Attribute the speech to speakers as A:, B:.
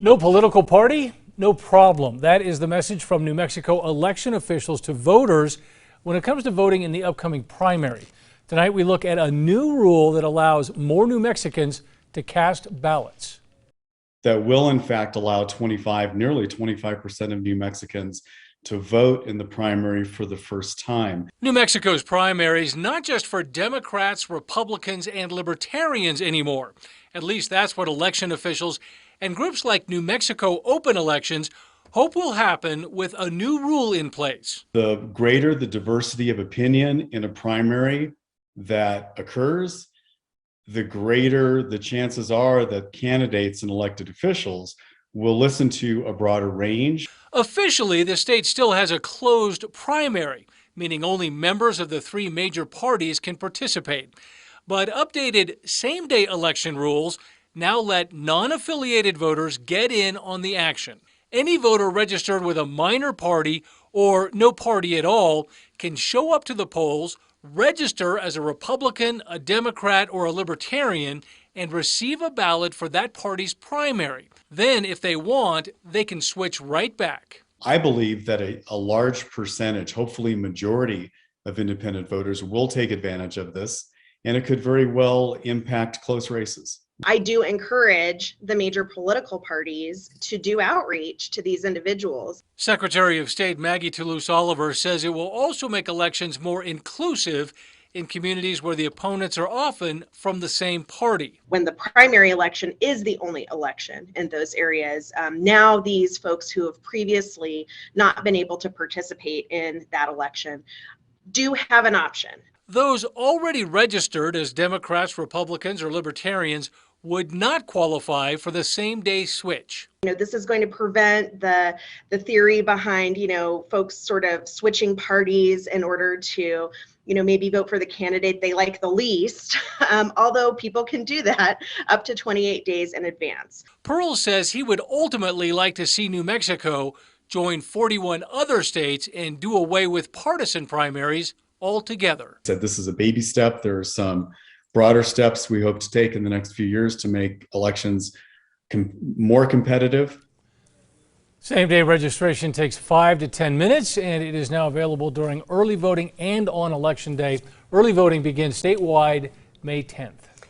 A: No political party, no problem. That is the message from New Mexico election officials to voters when it comes to voting in the upcoming primary. Tonight we look at a new rule that allows more New Mexicans to cast ballots.
B: That will in fact allow nearly 25% of New Mexicans to vote in the primary for the first time.
A: New Mexico's primaries not just for Democrats, Republicans, and Libertarians anymore. At least that's what election officials and groups like New Mexico Open Elections hope will happen with a new rule in place.
B: The greater the diversity of opinion in a primary that occurs, the greater the chances are that candidates and elected officials will listen to a broader range.
A: Officially, the state still has a closed primary, meaning only members of the three major parties can participate. But updated same-day election rules now let non-affiliated voters get in on the action. Any voter registered with a minor party or no party at all can show up to the polls, register as a Republican, a Democrat, or a Libertarian, and receive a ballot for that party's primary. Then, if they want, they can switch right back.
B: I believe that a large percentage, hopefully majority of independent voters will take advantage of this, and it could very well impact close races.
C: I do encourage the major political parties to do outreach to these individuals.
A: Secretary of State Maggie Toulouse-Oliver says it will also make elections more inclusive in communities where the opponents are often from the same party.
C: When the primary election is the only election in those areas, now these folks who have previously not been able to participate in that election do have an option.
A: Those already registered as Democrats, Republicans, or Libertarians would not qualify for the same-day switch.
C: This is going to prevent the theory behind, folks sort of switching parties in order to, maybe vote for the candidate they like the least, although people can do that up to 28 days in advance.
A: Pearl says he would ultimately like to see New Mexico join 41 other states and do away with partisan primaries altogether.
B: Said this is a baby step. There are some broader steps we hope to take in the next few years to make elections more competitive.
A: Same-day registration takes 5 to 10 minutes, and it is now available during early voting and on Election Day. Early voting begins statewide May 10th.